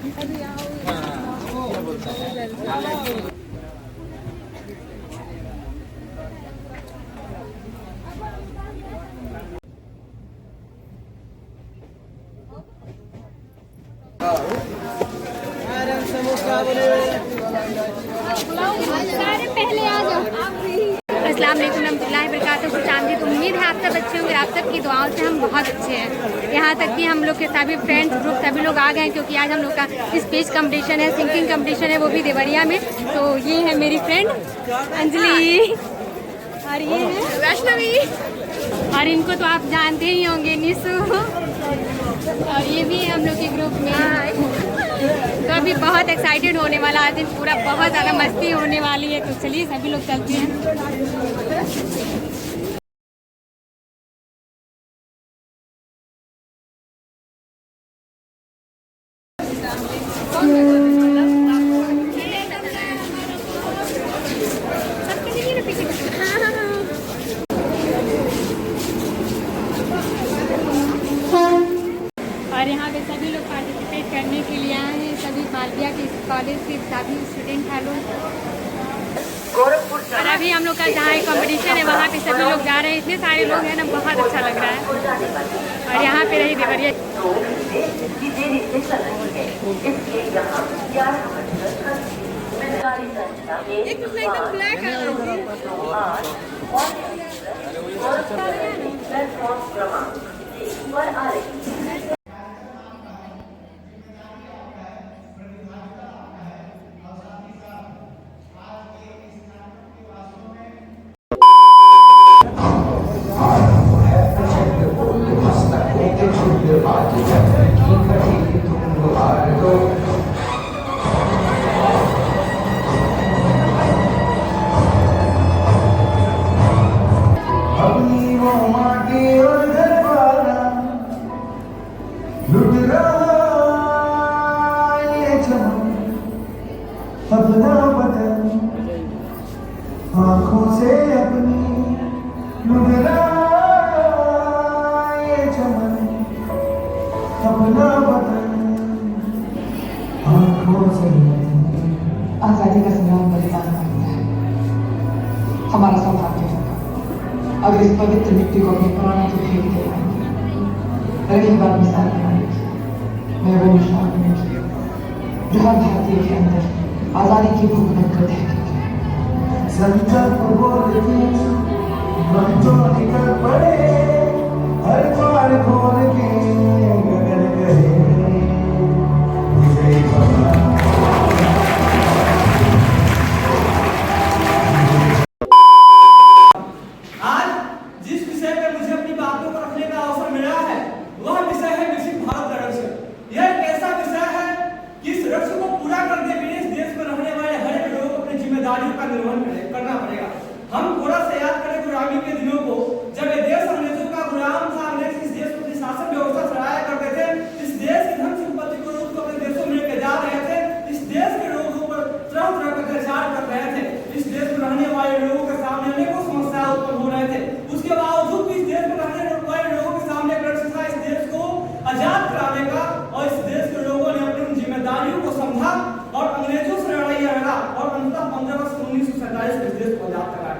पहले आ जाओ। अस्सलाम वालेकुम रहमतुल्लाहि व बरकातहू। खुशामदीद। उम्मीद है आप सब अच्छे होंगे, आप सब की दुआओं से हम बहुत अच्छे हैं। यहाँ तक कि हम लोग के सभी फ्रेंड्स ग्रुप सभी लोग आ गए हैं, क्योंकि आज हम लोग का स्पीच कंपटीशन है, सिंगिंग कंपटीशन है, वो भी देवरिया में। तो ये है मेरी फ्रेंड अंजलि और ये है वैष्णवी, और इनको तो आप जानते ही होंगे, निशु, और ये भी है हम लोग के ग्रुप में। तो अभी बहुत एक्साइटेड होने वाला आज दिन पूरा, बहुत ज़्यादा मस्ती होने वाली है। तो चलिए सभी लोग चलते हैं। और यहाँ पे सभी लोग पार्टिसिपेट करने के लिए आए हैं, सभी मालविया के कॉलेज के सभी स्टूडेंट हैं लोग। और अभी हम लोग का जहाँ कंपटीशन है वहाँ पे सभी लोग जा रहे हैं, इतने सारे लोग हैं ना, बहुत अच्छा लग रहा है। और यहाँ पे रही देवरिया। अपना बदन आँखों से अपनी लुट रहा ये चमन, अपना बदन आँखों से। आजादी का संग्राम बलिदान करता है, हमारा सौभाग्य होगा अगर इस पवित्र मिट्टी को अपने प्राणों से फेंक दे रही बात मिसाल बनाने की। मैं वो निशान नहीं की जो हर भारतीय के अंदर आजादी की भूख बनकर दहकती है। संकल्प बोलती मंचों निकल पड़े, हर द्वार खोल के गगन गए विजय बना। आज जिस विषय पर मुझे अपनी बातों को रखने का अवसर मिला है वह विषय है विकसित भारत का लक्ष्य। यह एक ऐसा विषय है कि इस लक्ष्य को पूरा करने के लिए इस देश में रहने वाले हर एक लोगों को अपनी जिम्मेदारियों का निर्वहन करना पड़ेगा। हम थोड़ा सा याद करें गुलामी के दिनों को, जब ये देश अंग्रेजों का गुलाम था। अंग्रेज इस देश को शासन व्यवस्था चलाया करते थे, इस देश की धन संपत्ति को लूट कर अपने देशों में लेकर जा रहे थे, इस देश के लोगों पर तरह तरह का अत्याचार कर रहे थे, इस देश में रहने वाले लोगों के सामने अनेकों समस्याएं उत्पन्न हो रहे थे। उसके बावजूद भी इस देश में रहने वाले लोगों के सामने एक लक्ष्य था, इस देश को आजाद कराने का, और इस देश के लोगों ने अपनी जिम्मेदारियों को समझा और अंग्रेजों से लड़ाई लड़ा और अंततः 15 अगस्त 1947 में इस देश को आजाद कराया।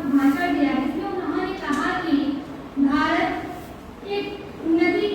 भाषण दिया जिसमें उन्होंने कहा कि भारत एक नदी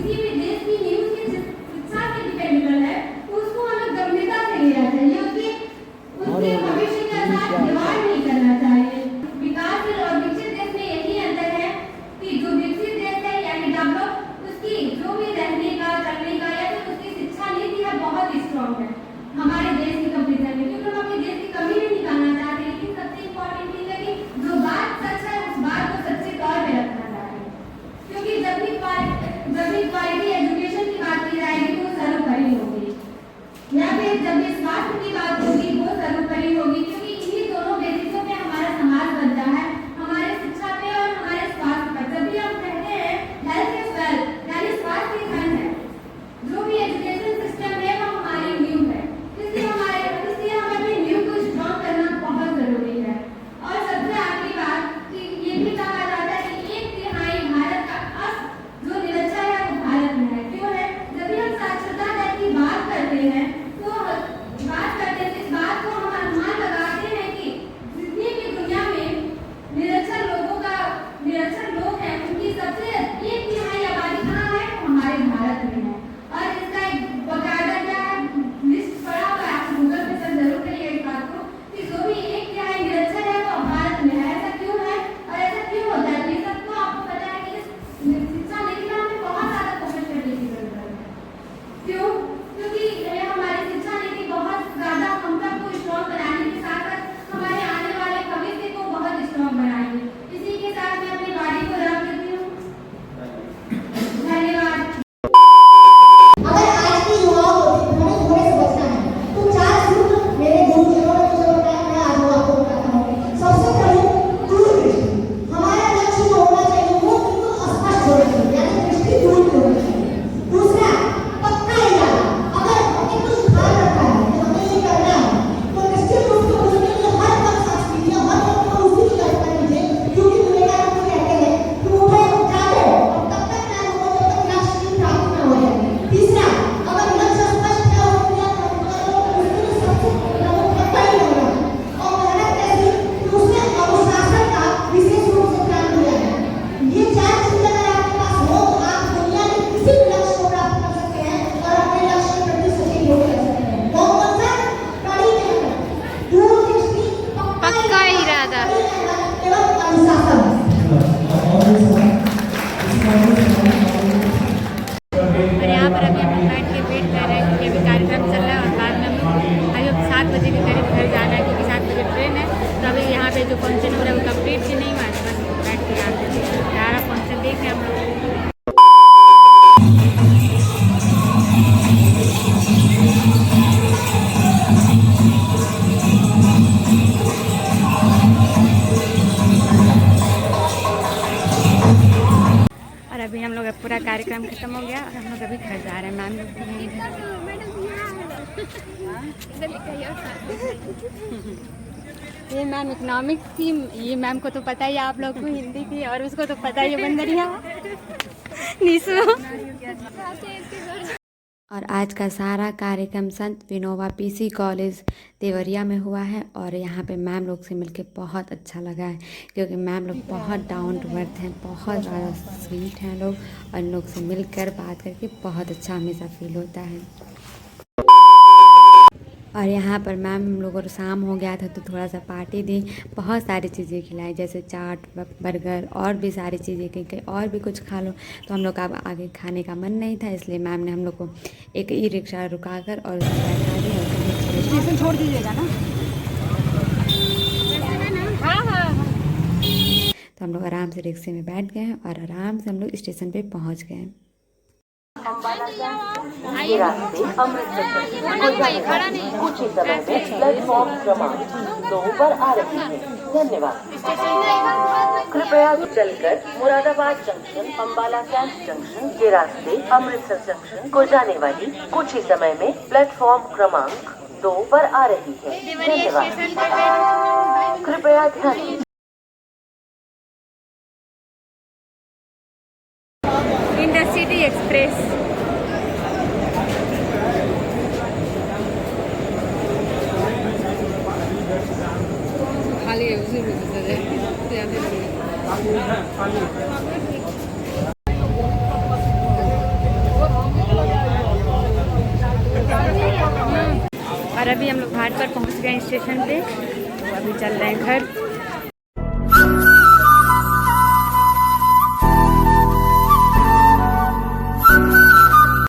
किसी भी देश की नींव की शिक्षा से डिपेंडेबल है, तो उसको हमें गंभीरता से लेना चाहिए, उसके भविष्य के साथ खिलवाड़ नहीं करना चाहिए। विकासशील और विकसित देश में यही अंतर है कि जो विकसित देश है यानी डेवलप, उसकी जो भी रहने का, चलने का या फिर उसकी शिक्षा नीति है बहुत स्ट्रॉन्ग है हमारे देश की कंपैरिजन में, क्योंकि हम अपने देश की कमी नहीं निकालना चाहते, लेकिन सबसे इम्पोर्टेंट चीज है कि जो बात सच है उस बात को सच्चे तौर पे रखना चाहिए, क्योंकि जब भी क्वालिटी एजुकेशन की बात की जाएगी तो सर्वोपरि होगी, या फिर जब भी स्वास्थ्य की बात होगी वो सर्वोपरि होगी, क्योंकि इन्हीं दोनों बेसिसों पे हमारा समाज बनता है, हमारे शिक्षा पे और हमारे स्वास्थ्य पर। जब भी हम कहते हैं हेल्थ इज वेल्थ यानी स्वास्थ्य ही धन है, जो भी एजुकेशन सिस्टम है वो हमारी नींव है, इसलिए हमें अपनी नींव को स्ट्रॉन्ग करना बहुत जरूरी है। और सबसे आखिरी बात कि ये भी कहा जाता है कि 1/3 भारत का जो निरक्षर है वो भारत में है। क्यों है? जब भी हम साक्षरता दर की बात करते हैं तो इस बात को हम अनुमान लगाते हैं कि जितनी भी दुनिया में निरक्षर लोग हैं उनकी सबसे 1/3 आबादी कहाँ है? हमारे भारत में है। और इसका एक बकायदा क्या है लिस्ट पड़ा हुआ है, आप गूगल पे सर्च जरूर करिए इस बात को कि जो भी 1/3 निरक्षर है वो भारत में है। ऐसा क्यों है और ऐसा क्यों होता है? ये सब तो आपको पता है कि इस शिक्षा नीति में हमें बहुत ज्यादा फोकस करने की जरूरत है। क्यों? क्योंकि ये हमारी शिक्षा नीति बहुत ज्यादा हम सबको स्ट्रॉन्ग बनाने के साथ साथ हमारे आने वाले भविष्य को बहुत स्ट्रॉन्ग बनाएगी। इसी के साथ मैं अपनी गाड़ी को रख देती हूँ। धन्यवाद। अगर आज की युवाओं को भ्रमित होने से बचना है तो 4 सूत्र मेरे गुरुजनों ने मुझे बताया, मैं आज आपको बताता हूँ। सबसे पहले दूरदृष्टि, हमारा लक्ष्य जो होना चाहिए वो बिल्कुल स्पष्ट होना चाहिए, यानी दृष्टि दूर की होनी चाहिए। दूसरा, पक्का इरादा, अगर हमने कुछ ठान रखा है कि हमें ये करना है तो निश्चित रूप से उसके लिए हर वक्त साथ कीजिए, हर वक्त को उसी की कल्पना कीजिए, क्योंकि विवेकानंद तो कहते हैं कि उठे जागो और तब तक ना हो जब तक लक्ष्य की प्राप्ति न हो जाए। तीसरा, अगर लक्ष्य स्पष्ट है और उसके लिए सबसे प्रमुख पक्का इरादा और मेहनत ऐसी कि उसमें अनुशासन का विशेष रूप से ध्यान दिया है। ये 4 चीजें अगर आपके पास हो तो आप दुनिया के किसी भी लक्ष्य को प्राप्त कर सकते हैं और अपने लक्ष्य के प्रति सचेत हो सकते हैं। कौन सा? कड़ी मेहनत, दूरदृष्टि, पक्का इरादा एवं अनुशासन। और यहाँ पर अभी हम बैठ के वेट कर रहे हैं क्योंकि अभी कार्यक्रम चल रहा है और बाद में हम अभी 7 बजे के करीब घर जाना है क्योंकि 7 बजे ट्रेन है। तो अभी यहाँ पे जो फंक्शन हो रहा है वो कंप्लीट भी नहीं हुआ है, बस बैठ के यहाँ पे सारा फंक्शन देख रहे हैं हम लोग। और अभी हम लोग पूरा कार्यक्रम खत्म हो गया और हम लोग अभी घर जा रहे हैं। मैम लोग भी ये मैम इकोनॉमिक्स थी, ये मैम को तो पता ही है, आप लोग को हिंदी थी और उसको तो पता ही है बंदरिया निशु। और आज का सारा कार्यक्रम संत विनोबा पीसी कॉलेज देवरिया में हुआ है और यहाँ पे मैम लोग से मिलके बहुत अच्छा लगा है, क्योंकि मैम लोग बहुत डाउन टू अर्थ हैं, बहुत ज़्यादा स्वीट हैं लोग, और इन लोग से मिलकर बात करके बहुत अच्छा हमेशा फील होता है। और यहाँ पर मैम हम लोगों को शाम हो गया था तो थोड़ा सा पार्टी दी, बहुत सारी चीज़ें खिलाई जैसे चाट, बर्गर और भी सारी चीज़ें कहीं और भी कुछ खा लो। तो हम लोग का आगे खाने का मन नहीं था, इसलिए मैम ने हम लोग को एक ई रिक्शा रुकाकर और बैठा दिया। स्टेशन छोड़ दीजिएगा ना? हाँ। तो हम लोग आराम से रिक्शे में बैठ गए हैं और आराम से हम लोग स्टेशन पे पहुँच गए। अम्बाला के रास्ते अमृतसर कुछ ही समय में प्लेटफॉर्म क्रमांक 2 पर आ रही है। धन्यवाद। कृपया चलकर Moradabad junction, Ambala cantt junction के रास्ते अमृतसर जंक्शन को जाने वाली कुछ ही समय में प्लेटफॉर्म क्रमांक 2 पर आ रही है। धन्यवाद। कृपया ध्यान दीजिए। इंटरसिटी एक्सप्रेस खाली है उसी में और अभी हम लोग घाट पर पहुंच गए स्टेशन पे, तो अभी चल रहे हैं घर।